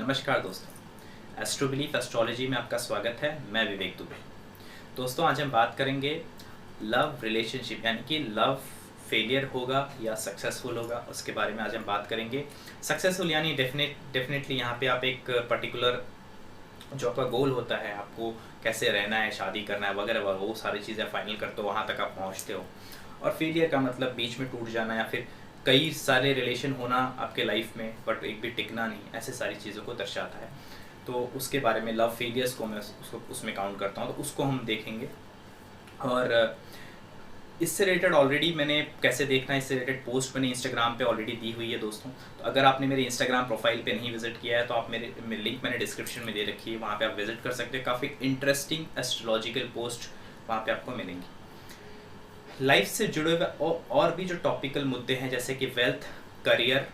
नमस्कार दोस्तों, एस्ट्रोबिलीफ एस्ट्रोलॉजी में आपका स्वागत है। मैं विवेक दुबे। दोस्तों, आज हम बात करेंगे लव रिलेशनशिप, यानी कि लव फेलियर होगा या सक्सेसफुल होगा, उसके बारे में आज हम बात करेंगे। सक्सेसफुल यानी डेफिनेटली यहाँ पे आप एक पर्टिकुलर जो आपका गोल होता है, आपको कैसे रहना है, शादी करना है वगैरह वगैरह, वो सारी चीज़ें फाइनल करते हो, वहाँ तक आप पहुँचते हो। और फेलियर का मतलब बीच में टूट जाना या फिर कई सारे रिलेशन होना आपके लाइफ में बट एक भी टिकना नहीं, ऐसे सारी चीज़ों को दर्शाता है। तो उसके बारे में लव फेलियर्स को मैं उसको उसमें काउंट करता हूँ, तो उसको हम देखेंगे। और इससे रिलेटेड ऑलरेडी मैंने कैसे देखना है, इससे रिलेटेड पोस्ट मैंने इंस्टाग्राम पे ऑलरेडी दी हुई है दोस्तों। तो अगर आपने मेरे इंस्टाग्राम प्रोफाइल पे नहीं विजिट किया है तो आप मेरे लिंक मैंने डिस्क्रिप्शन में दे रखी है, वहाँ पे आप विजिट कर सकते हैं। काफ़ी इंटरेस्टिंग एस्ट्रोलॉजिकल पोस्ट वहाँ पे आपको मिलेंगी। लाइफ से जुड़े हुए और भी जो टॉपिकल मुद्दे हैं, जैसे कि वेल्थ, करियर,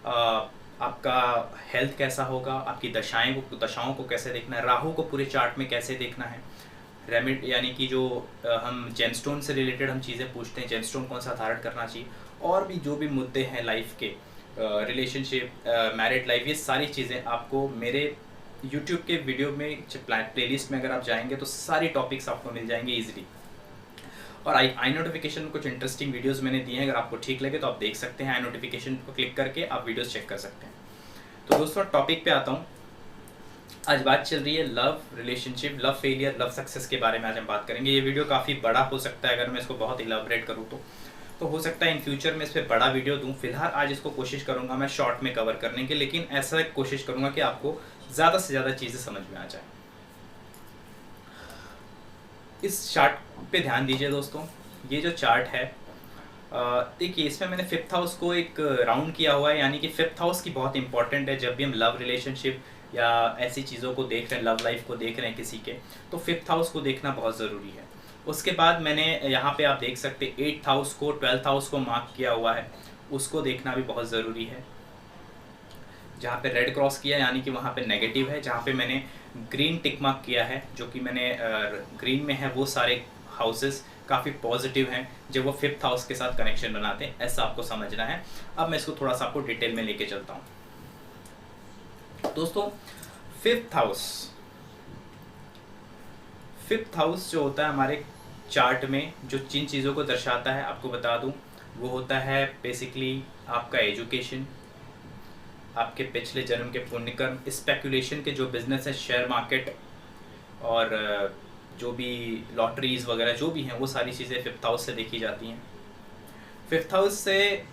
आपका हेल्थ कैसा होगा, आपकी दशाओं को कैसे देखना है, राहु को पूरे चार्ट में कैसे देखना है, रेमिड यानी कि जो हम जेमस्टोन से रिलेटेड हम चीज़ें पूछते हैं, जेमस्टोन कौन सा धारण करना चाहिए, और भी जो भी मुद्दे हैं लाइफ के, रिलेशनशिप, मैरिड लाइफ, ये सारी चीज़ें आपको मेरे यूट्यूब के वीडियो में प्लेलिस्ट में अगर आप जाएंगे तो सारी टॉपिक्स आपको मिल जाएंगे ईजिली। और आई नोटिफिकेशन में कुछ इंटरेस्टिंग वीडियोस मैंने दिए हैं, अगर आपको ठीक लगे तो आप देख सकते हैं। आई नोटिफिकेशन को क्लिक करके आप वीडियोस चेक कर सकते हैं। तो दोस्तों, टॉपिक पे आता हूँ। आज बात चल रही है love relationship, love failure, love success के बारे में आज हम बात करेंगे। ये वीडियो काफ़ी बड़ा हो सकता है अगर मैं इसको बहुत इलाबरेट करूँ तो हो सकता है इन फ्यूचर में इस पर बड़ा वीडियो दूँ। फिलहाल आज इसको कोशिश करूँगा मैं शॉर्ट में कवर करने की, लेकिन ऐसा कोशिश करूँगा कि आपको ज़्यादा से ज़्यादा चीज़ें समझ में आ जाए। इस चार्ट पे ध्यान दीजिए दोस्तों। ये जो चार्ट है, देखिए इसमें मैंने फिफ्थ हाउस को एक राउंड किया हुआ है, यानी कि फिफ्थ हाउस की बहुत इंपॉर्टेंट है। जब भी हम लव रिलेशनशिप या ऐसी चीज़ों को देख रहे हैं, लव लाइफ को देख रहे हैं किसी के, तो फिफ्थ हाउस को देखना बहुत ज़रूरी है। उसके बाद मैंने यहाँ पे आप देख सकते हैं एट्थ हाउस को, ट्वेल्थ हाउस को मार्क किया हुआ है, उसको देखना भी बहुत ज़रूरी है। जहाँ पे रेड क्रॉस किया यानी कि वहाँ पे नेगेटिव है। जहाँ पे मैंने ग्रीन टिक मार्क किया है, जो कि मैंने ग्रीन में है, वो सारे हाउसेस काफ़ी पॉजिटिव हैं जब वो फिफ्थ हाउस के साथ कनेक्शन बनाते हैं, ऐसा आपको समझना है। अब मैं इसको थोड़ा सा आपको डिटेल में लेके चलता हूँ। दोस्तों, फिफ्थ हाउस जो होता है हमारे चार्ट में, जो जिन चीज़ों को दर्शाता है आपको बता दूँ, वो होता है बेसिकली आपका एजुकेशन, आपके पिछले जन्म के पुण्यकर्म, स्पेकुलेशन के जो बिजनेस है, शेयर मार्केट और जो भी लॉटरीज वगैरह जो भी हैं, वो सारी चीज़ें फिफ्थ हाउस से देखी जाती हैं। फिफ्थ हाउस से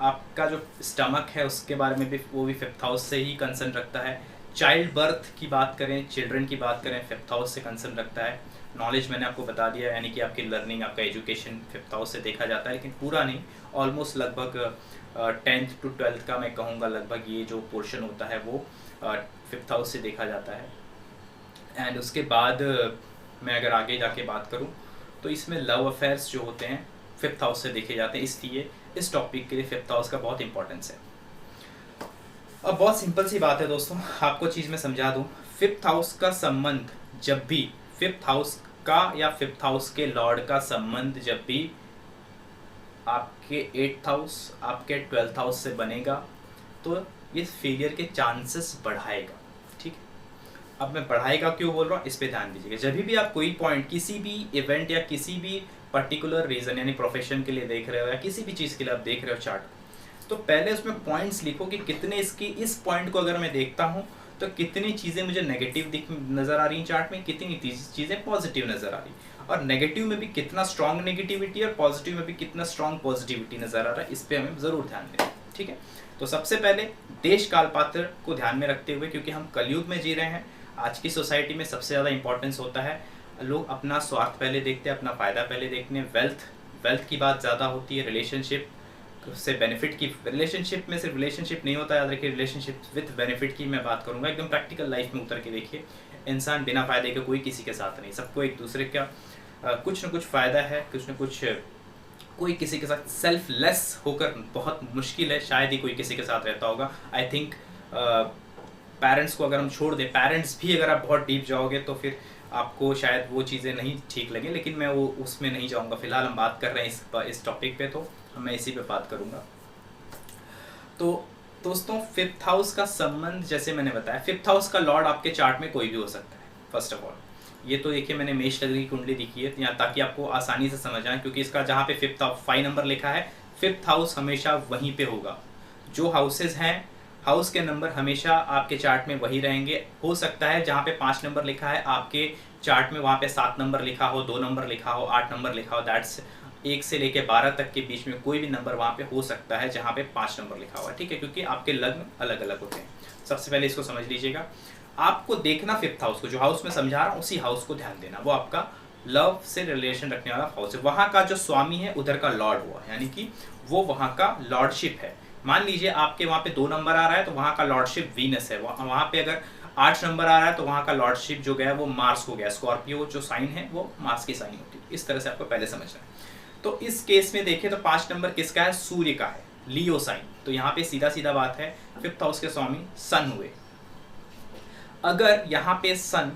आपका जो स्टमक है उसके बारे में भी, वो भी फिफ्थ हाउस से ही कंसर्न रखता है। चाइल्ड बर्थ की बात करें, चिल्ड्रन की बात करें, फिफ्थ हाउस से कंसर्न रखता है। नॉलेज मैंने आपको बता दिया, यानी कि आपकी लर्निंग, आपका एजुकेशन फिफ्थ हाउस से देखा जाता है, लेकिन पूरा नहीं, ऑलमोस्ट लगभग 10th to 12th का मैं कहूँगा लगभग ये जो पोर्शन होता है वो फिफ्थ हाउस से देखा जाता है। एंड उसके बाद मैं अगर आगे जाके बात करूं तो इसमें लव अफेयर्स जो होते हैं फिफ्थ हाउस से देखे जाते हैं, इसलिए इस टॉपिक के लिए फिफ्थ हाउस का बहुत इंपॉर्टेंस है। अब बहुत सिंपल सी बात है दोस्तों, आपको चीज़ में समझा दूं। फिफ्थ हाउस का संबंध जब भी, फिफ्थ हाउस का या फिफ्थ हाउस के लॉर्ड का संबंध जब भी आपके एट्थ हाउस, आपके ट्वेल्थ हाउस से बनेगा तो ये फेलियर के चांसेस बढ़ाएगा। ठीक है, अब मैं बढ़ाएगा क्यों बोल रहा हूँ, इस पे ध्यान दीजिएगा। जब भी आप कोई पॉइंट, किसी भी इवेंट या किसी भी पर्टिकुलर रीज़न, यानी प्रोफेशन के लिए देख रहे हो या किसी भी चीज़ के लिए आप देख रहे हो चार्ट, तो पहले उसमें पॉइंट्स लिखो कि कितने इसकी, इस पॉइंट को अगर मैं देखता हूँ तो कितनी चीज़ें मुझे नेगेटिव नज़र आ रही हैं चार्ट में, कितनी चीज़ें पॉजिटिव नज़र आ रही, और नेगेटिव में भी कितना स्ट्रॉन्ग नेगेटिविटी और पॉजिटिव में भी कितना स्ट्रॉन्ग पॉजिटिविटी नज़र आ रहा है, इस पर हमें ज़रूर ध्यान दें। ठीक है, तो सबसे पहले देश काल पात्र को ध्यान में रखते हुए, क्योंकि हम कलयुग में जी रहे हैं, आज की सोसाइटी में सबसे ज़्यादा इंपॉर्टेंस होता है, लोग अपना स्वार्थ पहले देखते हैं, अपना फ़ायदा पहले देखते हैं, वेल्थ की बात ज़्यादा होती है, रिलेशनशिप से बेनिफिट की, रिलेशनशिप में सिर्फ रिलेशनशिप नहीं होता, याद रखिए, रिलेशनशिप विद बेनिफिट की मैं बात करूँगा। एकदम प्रैक्टिकल लाइफ में उतर के देखिए, इंसान बिना फ़ायदे के कोई किसी के साथ नहीं, सबको एक दूसरे का कुछ न कुछ फ़ायदा है, कुछ न कुछ, कोई किसी के साथ सेल्फलेस होकर बहुत मुश्किल है, शायद ही कोई किसी के साथ रहता होगा। आई थिंक पेरेंट्स को अगर हम छोड़ दें, पेरेंट्स भी अगर आप बहुत डीप जाओगे तो फिर आपको शायद वो चीज़ें नहीं ठीक लगे, लेकिन मैं वो उसमें नहीं जाऊंगा। फिलहाल हम बात कर रहे हैं इस टॉपिक पे, तो मैं इसी पे बात करूंगा। तो दोस्तों फिफ्थ हाउस का संबंध जैसे मैंने बताया, फिफ्थ हाउस का लॉर्ड आपके चार्ट में कोई भी हो सकता है। फर्स्ट ऑफ ऑल ये तो देखिए मैंने मेष लग्न की कुंडली दिखी है यहाँ, ताकि आपको आसानी से समझ आए, क्योंकि इसका जहाँ पे फिफ्थ 5 नंबर लिखा है, फिफ्थ हाउस हमेशा वहीं पे होगा। जो हाउसेज हैं, हाउस के नंबर हमेशा आपके चार्ट में वही रहेंगे। हो सकता है जहाँ पे 5 नंबर लिखा है आपके चार्ट में वहाँ पे 7 नंबर लिखा हो, 2 नंबर लिखा हो, 8 नंबर लिखा हो, दैट्स 1 से लेके 12 तक के बीच में कोई भी नंबर वहाँ पे हो सकता है जहाँ पे 5 नंबर लिखा हुआ है, ठीक है, क्योंकि आपके लग्न अलग अलग होते हैं। सबसे पहले इसको समझ लीजिएगा। आपको देखना फिफ्थ हाउस को, जो हाउस में समझा रहा हूँ उसी हाउस को ध्यान देना, वो आपका लव से रिलेशन रखने वाला हाउस है। वहाँ का जो स्वामी है उधर का लॉर्ड हुआ, यानी कि वो वहाँ का लॉर्डशिप है। मान लीजिए आपके वहाँ पे 2 नंबर आ रहा है तो वहाँ का लॉर्डशिप वीनस है। वहाँ पे अगर 8 नंबर आ रहा है तो वहाँ का लॉर्डशिप जो गया वो मार्स हो गया। स्कॉर्पियो जो साइन है वो मार्स की साइन होती है। इस तरह से आपको पहले समझना है। तो इस केस में देखें तो 5 नंबर किसका है? सूर्य का है, लियो साइन। तो यहाँ पे सीधा सीधा बात है, फिफ्थ हाउस के स्वामी सन हुए। अगर यहाँ पे सन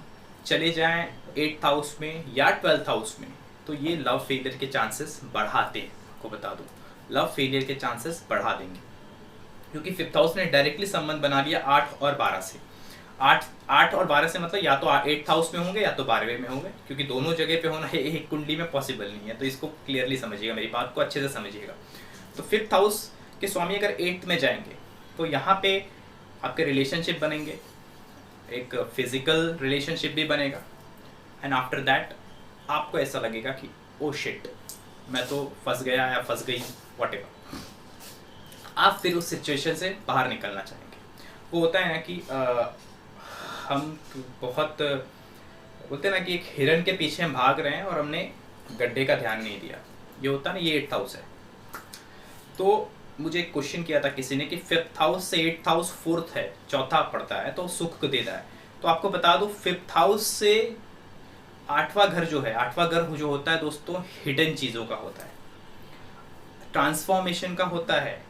चले जाएं 8th हाउस में या 12th हाउस में तो ये लव फेलियर के चांसेस बढ़ाते हैं। आपको बता दूं, लव फेलियर के चांसेस बढ़ा देंगे, क्योंकि फिफ्थ हाउस ने डायरेक्टली संबंध बना लिया 8 और 12 से। 8 और 12 से मतलब या तो 8th हाउस में होंगे या तो 12वें में होंगे, क्योंकि दोनों जगह पे होना एक कुंडली में पॉसिबल नहीं है। तो इसको क्लियरली समझिएगा, मेरी बात को अच्छे से समझिएगा। तो फिफ्थ हाउस के स्वामी अगर 8th में जाएंगे तो यहाँ पे आपके रिलेशनशिप बनेंगे, एक फिजिकल रिलेशनशिप भी बनेगा, एंड आफ्टर दैट आपको ऐसा लगेगा कि ओ शिट, मैं तो फंस गया या फंस गई, व्हाटएवर। आप फिर उस सिचुएशन से बाहर निकलना चाहेंगे। वो होता है ना कि हम बहुत बोलते हैं ना कि एक हिरन के पीछे हम भाग रहे हैं और हमने गड्ढे का ध्यान नहीं दिया। ये होता है ना, ये 8th हाउस है। तो मुझे एक क्वेश्चन किया था किसी ने कि फिफ्थ हाउस से 8th हाउस 4th है, चौथा पड़ता है तो सुख को देता है। तो आपको बता दूं, फिफ्थ हाउस से 8वां घर जो है, 8वां घर जो होता है दोस्तों, हिडन चीज़ों का होता है, ट्रांसफॉर्मेशन का होता है।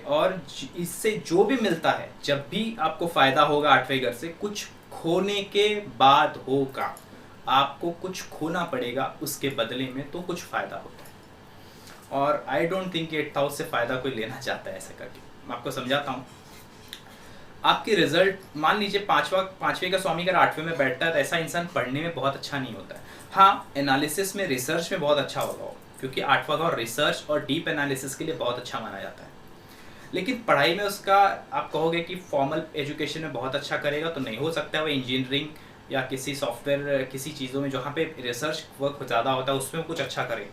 और इससे जो भी मिलता है, जब भी आपको फायदा होगा 8वें घर से, कुछ खोने के बाद होगा। आपको कुछ खोना पड़ेगा उसके बदले में, तो कुछ फायदा होता है। और I don't think 8th house से फायदा कोई लेना चाहता है ऐसे करके। मैं आपको समझाता हूँ। आपकी रिजल्ट, मान लीजिए 5वें का स्वामी अगर 8वें में बैठता है तो ऐसा इंसान पढ़ने में बहुत अच्छा नहीं होता है। हाँ, एनालिसिस में, रिसर्च में बहुत अच्छा होगा वो, क्योंकि 8वां घर रिसर्च और डीप एनालिसिस के लिए बहुत अच्छा माना जाता है। लेकिन पढ़ाई में उसका आप कहोगे कि फॉर्मल एजुकेशन में बहुत अच्छा करेगा तो नहीं हो सकता है। वो इंजीनियरिंग या किसी सॉफ्टवेयर, किसी चीज़ों में जहाँ पे रिसर्च वर्क ज़्यादा होता है उसमें कुछ अच्छा करे।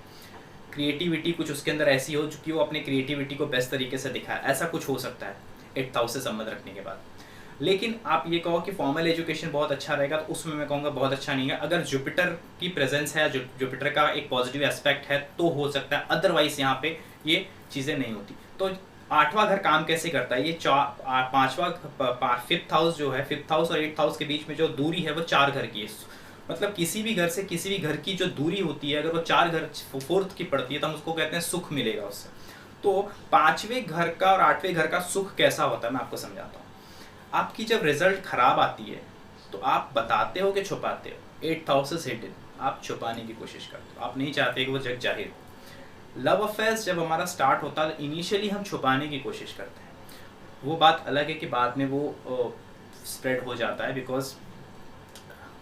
क्रिएटिविटी कुछ उसके अंदर ऐसी हो कि वो अपनी क्रिएटिविटी को बेस्ट तरीके से दिखाए, ऐसा कुछ हो सकता है 8th हाउस से संबंध रखने के बाद। लेकिन आप ये कहो कि फॉर्मल एजुकेशन बहुत अच्छा रहेगा, तो उसमें मैं कहूँगा बहुत अच्छा नहीं है। अगर जुपिटर की प्रेजेंस है, जुपिटर का एक पॉजिटिव एस्पेक्ट है तो हो सकता है, अदरवाइज यहाँ पे ये चीज़ें नहीं होती। तो 8वां घर काम कैसे करता है? ये 5th हाउस जो है, 5th हाउस और 8th हाउस के बीच में जो दूरी है वो 4 घर की है। मतलब किसी भी घर से किसी भी घर की जो दूरी होती है, अगर वो 4 घर 4th की पड़ती है तो हम उसको कहते हैं सुख मिलेगा उससे। तो 5वें घर का और 8वें घर का सुख कैसा होता है मैं आपको समझाता हूँ। आपकी जब रिजल्ट खराब आती है तो आप बताते हो कि छुपाते हो? 8th हाउस इज हिडन, आप छुपाने की कोशिश करते हो, आप नहीं चाहते कि वो जग जाहिर हो। लव अफेयर्स जब हमारा स्टार्ट होता है तो इनिशियली हम छुपाने की कोशिश करते हैं। वो बात अलग है कि बाद में वो स्प्रेड हो जाता है, बिकॉज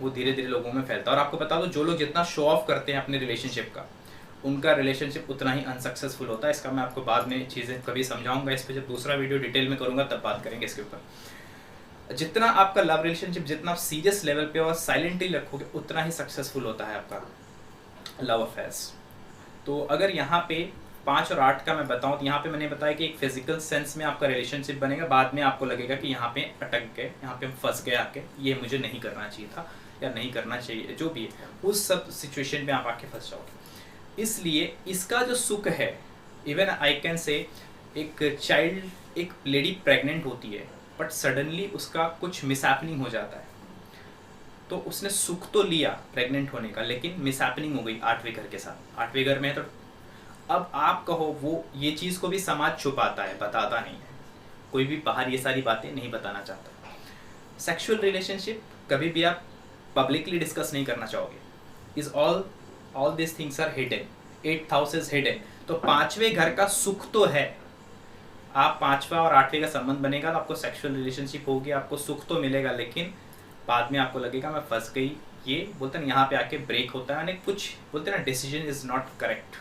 वो धीरे धीरे लोगों में फैलता है। और आपको बता दो, जो लोग जितना शो ऑफ करते हैं अपने रिलेशनशिप का, उनका रिलेशनशिप उतना ही अनसक्सेसफुल होता है। इसका मैं आपको बाद में चीज़ें कभी समझाऊंगा, इस पर जब दूसरा वीडियो डिटेल में करूँगा तब बात करेंगे इसके ऊपर। जितना आपका लव रिलेशनशिप, जितना आप सीरियस लेवल पे और साइलेंटली रखोगे, उतना ही सक्सेसफुल होता है आपका लव अफेयर्स। तो अगर यहाँ पे 5 और 8 का मैं बताऊँ तो यहाँ पे मैंने बताया कि एक फिजिकल सेंस में आपका रिलेशनशिप बनेगा, बाद में आपको लगेगा कि यहाँ पे अटक गए, यहाँ पे हम फंस गए आके, ये मुझे नहीं करना चाहिए था या नहीं करना चाहिए, जो भी है, उस सब सिचुएशन में आप आके फंस जाओगे। इसलिए इसका जो सुख है, इवन आई कैन से, एक चाइल्ड, एक लेडी प्रेग्नेंट होती है बट सडनली उसका कुछ मिसहैपनिंग हो जाता है, तो उसने सुख तो लिया प्रेग्नेंट होने का, लेकिन मिसहैपनिंग हो गई 8वें घर के साथ। 8वें घर में है तो अब आप कहो, वो ये चीज़ को भी समाज छुपाता है, बताता नहीं है, कोई भी बाहर ये सारी बातें नहीं बताना चाहता। सेक्सुअल रिलेशनशिप कभी भी आप पब्लिकली डिस्कस नहीं करना चाहोगे। Is all this things are hidden. 8th house is hidden. तो 5वें घर का सुख तो है, आप 5वां और 8वें का संबंध बनेगा तो आपको सेक्सुअल रिलेशनशिप होगी, आपको सुख तो मिलेगा, लेकिन बाद में आपको लगेगा मैं फंस गई। ये बोलते हैं यहाँ पे आके ब्रेक होता है, यानी कुछ बोलते हैं ना डिसीजन इज नॉट करेक्ट,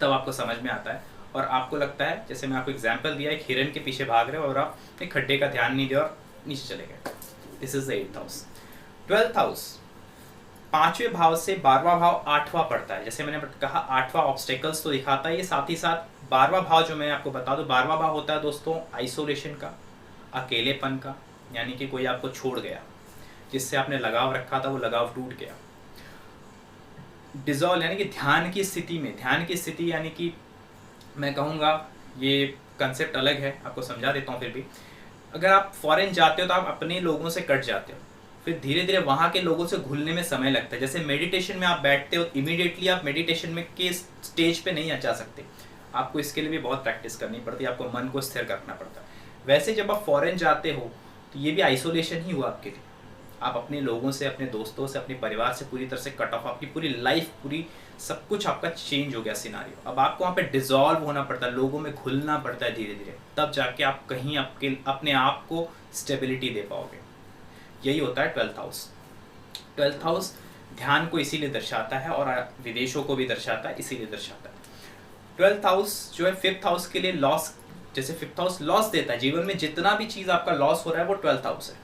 तब आपको समझ में आता है और आपको लगता है, जैसे मैं आपको एग्जांपल दिया, एक हिरन के पीछे भाग रहे हो और आप एक खड्डे का ध्यान नहीं दिया और नीचे चले गए। This is the 8th house. 12th house 5वें भाव से 12वां भाव 8वां पड़ता है। जैसे मैंने कहा 8वां ऑब्स्टेकल्स तो दिखाता है, ये साथ ही साथ 12वां भाव जो मैं आपको बता दूं, 12वां भाव होता है दोस्तों आइसोलेशन का, अकेलेपन का, यानी कि कोई आपको छोड़ गया, जिससे आपने लगाव रखा था वो लगाव टूट गया। डिजॉल्व यानी कि ध्यान की स्थिति में, ध्यान की स्थिति यानी कि मैं कहूँगा ये कंसेप्ट अलग है, आपको समझा देता हूँ। फिर भी अगर आप फॉरेन जाते हो तो आप अपने लोगों से कट जाते हो, फिर धीरे धीरे वहाँ के लोगों से घुलने में समय लगता है। जैसे मेडिटेशन में आप बैठते हो, इमीडिएटली आप मेडिटेशन में के स्टेज पे नहीं जा सकते, आपको इसके लिए भी बहुत प्रैक्टिस करनी पड़ती है, आपको मन को स्थिर रखना पड़ता है। वैसे जब आप फॉरेन जाते हो तो ये भी आइसोलेशन ही हुआ आपके लिए, आप अपने लोगों से, अपने दोस्तों से, अपने परिवार से पूरी तरह से कट ऑफ, आपकी पूरी लाइफ, पूरी सब कुछ आपका चेंज हो गया सिनारियो। अब आपको वहाँ पे डिजॉल्व होना पड़ता है, लोगों में घुलना पड़ता है धीरे धीरे, तब जाके आप कहीं आपके अपने आप को स्टेबिलिटी दे पाओगे। यही होता है 12th हाउस। 12th हाउस ध्यान को इसीलिए दर्शाता है और विदेशों को भी दर्शाता है, इसीलिए दर्शाता है। 12th हाउस जो है 5th हाउस के लिए लॉस, जैसे 5th हाउस लॉस देता है, जीवन में जितना भी चीज़ आपका लॉस हो रहा है वो 12th हाउस है,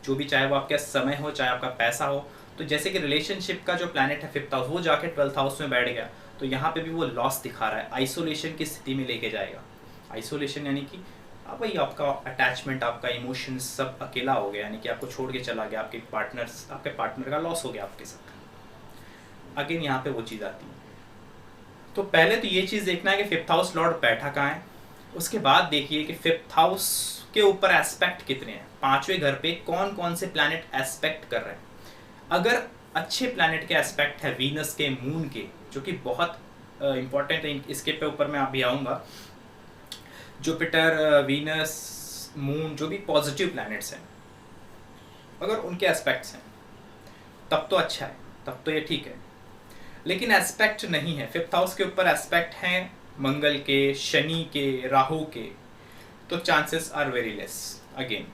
जो भी, चाहे वो आपका समय हो, चाहे आपका पैसा हो। तो जैसे कि रिलेशनशिप का जो प्लैनेट है 5th हाउस, वो जाके 12th हाउस में बैठ गया, तो यहाँ पे भी वो लॉस दिखा रहा है, आइसोलेशन की स्थिति में लेके जाएगा। आइसोलेशन यानी कि वही आपका अटैचमेंट, आपका इमोशंस सब अकेला हो गया, यानी कि आपको छोड़ के चला गया, आपके पार्टनर का लॉस हो गया आपके साथ। अगेन यहाँ पे वो चीज़ आती है। तो पहले तो ये चीज़ देखना है कि 5th हाउस लॉर्ड बैठा कहाँ है, उसके बाद देखिए कि 5th हाउस के ऊपर एस्पेक्ट कितने हैं, 5वें घर पे कौन कौन से प्लैनेट एस्पेक्ट कर रहे हैं। अगर अच्छे प्लैनेट के एस्पेक्ट है वीनस के, मून के, जो कि बहुत इंपॉर्टेंट है, इसके पे ऊपर मैं अभी आऊँगा। जुपिटर, वीनस, मून, जो भी पॉजिटिव प्लैनेट्स हैं, अगर उनके एस्पेक्ट्स हैं तब तो अच्छा है, तब तो ये ठीक है। लेकिन एस्पेक्ट नहीं है, 5th हाउस के ऊपर एस्पेक्ट हैं मंगल के, शनि के, राहु के, तो chances are very less again.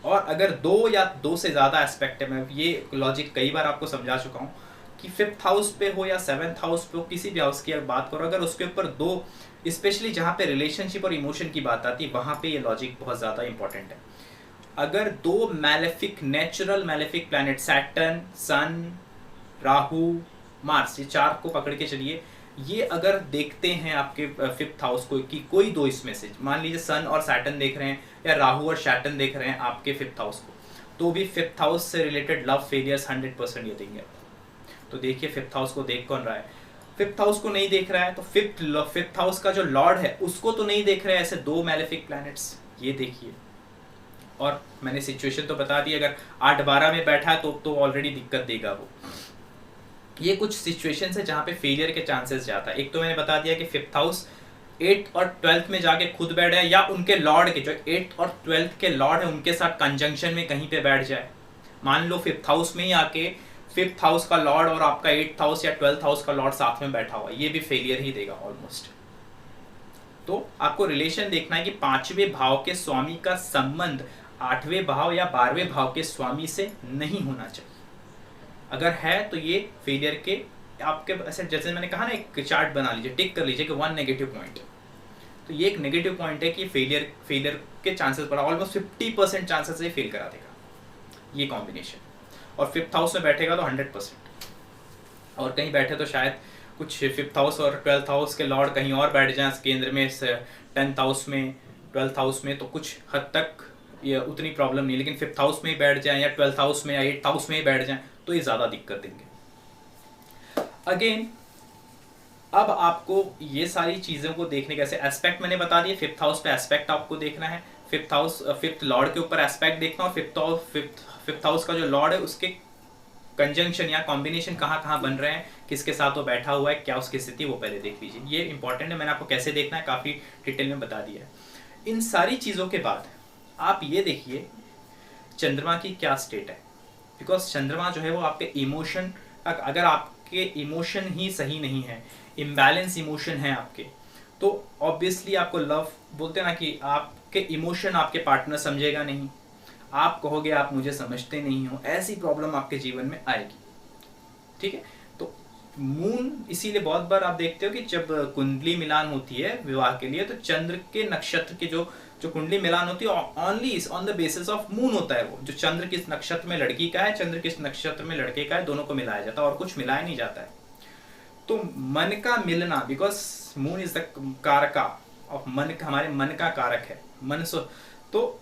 और अगर 2 या 2 से ज़्यादा एस्पेक्ट है, मैं ये लॉजिक कई बार आपको समझा चुका हूँ कि 5th हाउस पे हो या 7th हाउस पे हो, किसी भी हाउस की अगर बात करो, अगर उसके ऊपर 2, स्पेशली जहाँ पे रिलेशनशिप और इमोशन की बात आती है, वहाँ पे ये लॉजिक बहुत ज़्यादा इंपॉर्टेंट है। अगर 2 malefic, natural malefic planet, Saturn, Sun, Rahu, Mars, ये 4 को पकड़ के चलिए, ये अगर देखते हैं आपके 5th हाउस को, कि कोई 2 इसमें से, मान लीजिए सन और सैटर्न देख रहे हैं या राहु और सैटर्न देख रहे हैं आपके 5th हाउस को, तो भी 5th हाउस से रिलेटेड लव फेलियर्स 100% ये देंगे। तो देखिए 5th हाउस को देख कौन रहा है, 5th हाउस को नहीं देख रहा है, तो 5th हाउस का जो लॉर्ड है उसको तो नहीं देख रहे हैं ऐसे 2 मैलेफिक प्लैनेट्स, ये देखिए। और मैंने सिचुएशन तो बता दी, अगर 8-12 में बैठा है तो ऑलरेडी दिक्कत देगा वो। ये कुछ सिचुएशन है जहाँ पे फेलियर के चांसेस ज़्यादा है। एक तो मैंने बता दिया कि 5th हाउस 8th और 12th में जाके खुद बैठ जाए, या उनके लॉर्ड के, जो 8th और 12th के लॉर्ड है उनके साथ कंजंक्शन में कहीं पे बैठ जाए। मान लो 5th हाउस में ही आके 5th हाउस का लॉर्ड और आपका 8th हाउस या 12th हाउस का लॉर्ड साथ में बैठा हुआ, ये भी फेलियर ही देगा ऑलमोस्ट। तो आपको रिलेशन देखना है कि 5वें भाव के स्वामी का संबंध 8वें भाव या 12वें भाव के स्वामी से नहीं होना चाहिए। अगर है तो ये फेलियर के आपके, ऐसे जैसे मैंने कहा ना, एक चार्ट बना लीजिए, टिक कर लीजिए कि 1 नेगेटिव पॉइंट, तो ये एक नेगेटिव पॉइंट है कि फेलियर के चांसेस बढ़ा, ऑलमोस्ट 50% चांसेस ये फेल करा देगा ये कॉम्बिनेशन। और 5th हाउस में बैठेगा तो 100%, और कहीं बैठे तो शायद कुछ 5th हाउस और 12th हाउस के लॉर्ड कहीं और बैठ जाएं केंद्र में, 10th हाउस में, 12th हाउस में, तो कुछ हद तक ये उतनी प्रॉब्लम नहीं, लेकिन 5th हाउस में ही बैठ जाएं या 12th हाउस में या 8th हाउस में ही बैठ जाएं तो ये ज़्यादा दिक्कत देंगे। अगेन अब आपको ये सारी चीज़ों को देखने कैसे, एस्पेक्ट मैंने बता दिए, 5th हाउस पे एस्पेक्ट आपको देखना है, 5th हाउस 5th लॉर्ड के ऊपर एस्पेक्ट देखना, और 5th हाउस का जो लॉर्ड है उसके कंजंक्शन या कॉम्बिनेशन कहाँ कहाँ बन रहे हैं, किसके साथ वो बैठा हुआ है, क्या उसकी स्थिति, वो पहले देख लीजिए। ये इंपॉर्टेंट है, मैंने आपको कैसे देखना है काफ़ी डिटेल में बता दिया है। इन सारी चीज़ों के बाद आप ये देखिए चंद्रमा की क्या स्टेट है, बिकॉज चंद्रमा जो है वो आपके इमोशन, अगर आपके इमोशन ही सही नहीं है, इम्बैलेंस इमोशन है आपके, तो ऑब्वियसली आपको लव बोलते हैं ना कि आपके इमोशन आपके पार्टनर समझेगा नहीं, आप कहोगे आप मुझे समझते नहीं हो, ऐसी प्रॉब्लम आपके जीवन में आएगी। ठीक है, तो मून इसीलिए बहुत बार आप देखते हो कि जब कुंडली मिलान होती है विवाह के लिए, तो चंद्र के नक्षत्र के जो जो कुंडली मिलान होती है only on the basis of moon होता है। वो जो चंद्र किस नक्षत्र में लड़की का है, चंद्र किस नक्षत्र में लड़के का है, दोनों को मिलाया जाता है और कुछ मिलाया नहीं जाता है। तो मन का मिलना, बिकॉज मून इज द कारका ऑफ मन, हमारे मन का कारक है मन। तो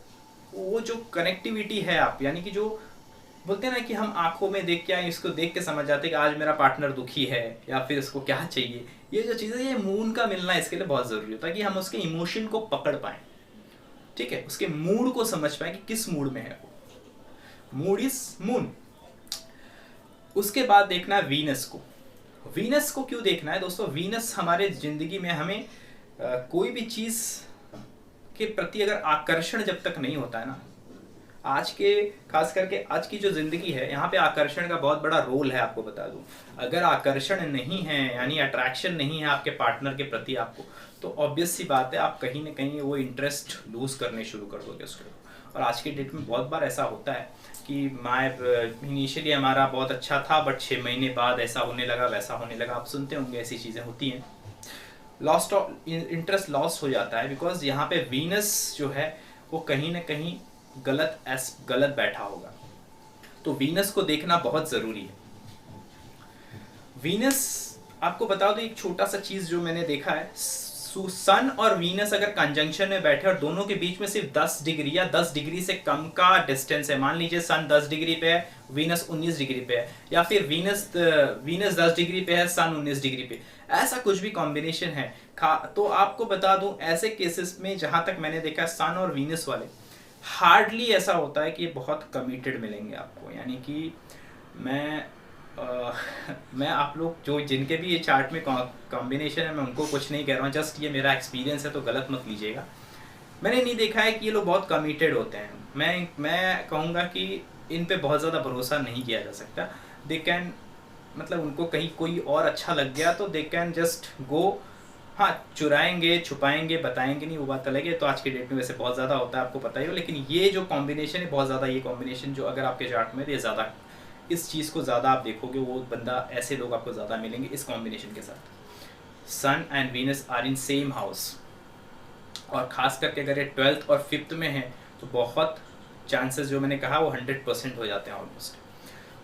वो जो कनेक्टिविटी है आप, यानी कि जो बोलते हैं ना कि हम आंखों में देख के, इसको देख के समझ जाते हैं कि आज मेरा पार्टनर दुखी है या फिर इसको क्या चाहिए, ये जो चीज़ें, ये मून का मिलना इसके लिए बहुत ज़रूरी होता है कि हम उसके इमोशन को पकड़ पाएं। ठीक है, उसके मूड को समझ पाएं कि किस मूड में है वो। Mood is moon. उसके बाद देखना है वीनस को। वीनस को क्यों देखना है दोस्तों? वीनस हमारे जिंदगी में हमें कोई भी चीज़ के प्रति अगर आकर्षण जब तक नहीं होता है ना, आज के खास करके आज की जो जिंदगी है, यहाँ पे आकर्षण का बहुत बड़ा रोल है। आपको बता दूं, अगर आकर्षण नहीं है यानी अट्रैक्शन नहीं है आपके पार्टनर के प्रति आपको, तो ऑब्वियस सी बात है आप कहीं ना कहीं वो इंटरेस्ट लूज करने शुरू कर दोगे उसको। और आज के डेट में बहुत बार ऐसा होता है कि इनिशियली हमारा बहुत अच्छा था, बट 6 महीने बाद ऐसा होने लगा, वैसा होने लगा। आप सुनते होंगे ऐसी चीज़ें होती हैं, लॉस्ट ऑफ इंटरेस्ट लॉस हो जाता है, बिकॉज यहाँ पे वीनस जो है वो कहीं ना कहीं गलत बैठा होगा। तो वीनस को देखना बहुत ज़रूरी है। वीनस, आपको बता दो एक छोटा सा चीज़ जो मैंने देखा है, सन और वीनस अगर कंजंक्शन में बैठे और दोनों के बीच में सिर्फ 10 डिग्री या 10 डिग्री से कम का डिस्टेंस है, मान लीजिए सन 10 डिग्री पे है, वीनस 19 डिग्री पे है, या फिर वीनस 10 डिग्री पे है, सन 19 डिग्री पे, ऐसा कुछ भी कॉम्बिनेशन है, तो आपको बता दूं ऐसे केसेस में जहां तक मैंने देखा सन और वीनस वाले हार्डली ऐसा होता है कि बहुत कमिटेड मिलेंगे आपको। यानी कि मैं आप लोग जो जिनके भी ये चार्ट में कॉम्बिनेशन है, मैं उनको कुछ नहीं कह रहा हूँ, जस्ट ये मेरा एक्सपीरियंस है, तो गलत मत लीजिएगा। मैंने नहीं देखा है कि ये लोग बहुत कमिटेड होते हैं। मैं कहूँगा कि इन पे बहुत ज़्यादा भरोसा नहीं किया जा सकता। दे कैन, मतलब उनको कहीं कोई और अच्छा लग गया तो दे कैन जस्ट गो, हाँ चुराएंगे, छुपाएंगे, बताएंगे नहीं, वो बात अलग है। तो आज के डेट में वैसे बहुत ज़्यादा होता है, आपको पता ही हो। लेकिन ये जो कॉम्बिनेशन है बहुत ज़्यादा, ये कॉम्बिनेशन जो अगर आपके चार्ट में, ये ज़्यादा इस चीज़ को ज़्यादा आप देखोगे, वो बंदा, ऐसे लोग आपको ज़्यादा मिलेंगे इस कॉम्बिनेशन के साथ। Sun and Venus are in same house, और ख़ास करके अगर ये 12th और 5th में है तो बहुत चांसेस जो मैंने कहा वो 100% हो जाते हैं ऑलमोस्ट।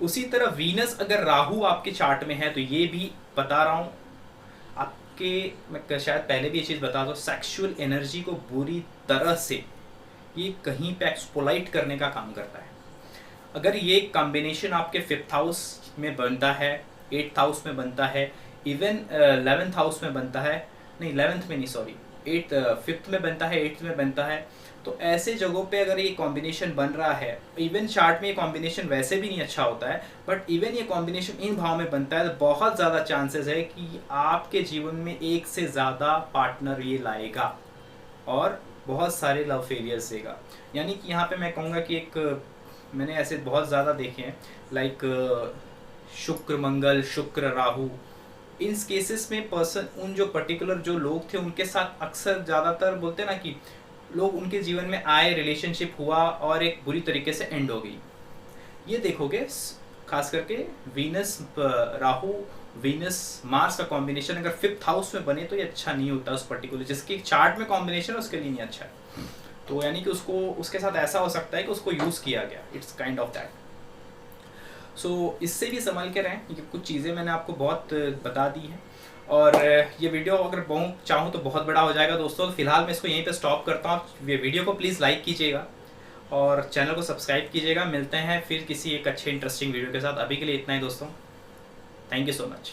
उसी तरह वीनस अगर राहु आपके चार्ट में है, तो ये भी बता रहा हूँ आपके, मैं शायद पहले भी ये चीज़ बता दूँ, सेक्सुअल एनर्जी को बुरी तरह से ये कहीं पे एक्सप्लॉइट करने का काम करता है। अगर ये कॉम्बिनेशन आपके 5th हाउस में बनता है, 8th हाउस में बनता है, इवन 11th हाउस में बनता है, नहीं 11th में नहीं, सॉरी 5th में बनता है, 8th में बनता है, तो ऐसे जगहों पे अगर ये कॉम्बिनेशन बन रहा है, इवन चार्ट में ये कॉम्बिनेशन वैसे भी नहीं अच्छा होता है, बट इवन ये कॉम्बिनेशन इन भाव में बनता है, तो बहुत ज़्यादा चांसेस है कि आपके जीवन में एक से ज़्यादा पार्टनर ये लाएगा और बहुत सारे लव फेलियर्स देगा। यानी कि यहाँ पे मैं कहूँगा कि एक, मैंने ऐसे बहुत ज़्यादा देखे हैं, लाइक शुक्र मंगल, शुक्र राहु, इन केसेस में पर्सन, उन जो पर्टिकुलर जो लोग थे उनके साथ अक्सर ज़्यादातर बोलते हैं ना कि लोग उनके जीवन में आए, रिलेशनशिप हुआ और एक बुरी तरीके से एंड हो गई। ये देखोगे खास करके वीनस राहु, वीनस मार्स का कॉम्बिनेशन अगर 5th हाउस में बने तो ये अच्छा नहीं होता उस पर्टिकुलर, जिसके चार्ट में कॉम्बिनेशन है उसके लिए नहीं अच्छा है। तो यानी कि उसको, उसके साथ ऐसा हो सकता है कि उसको यूज़ किया गया, इट्स काइंड ऑफ दैट। सो इससे भी संभल के रहें, क्योंकि कुछ चीज़ें मैंने आपको बहुत बता दी हैं, और ये वीडियो अगर बहुत चाहूँ तो बहुत बड़ा हो जाएगा दोस्तों। तो फिलहाल मैं इसको यहीं पे स्टॉप करता हूँ। ये वीडियो को प्लीज़ लाइक कीजिएगा और चैनल को सब्सक्राइब कीजिएगा। मिलते हैं फिर किसी एक अच्छे इंटरेस्टिंग वीडियो के साथ। अभी के लिए इतना ही दोस्तों, थैंक यू सो मच।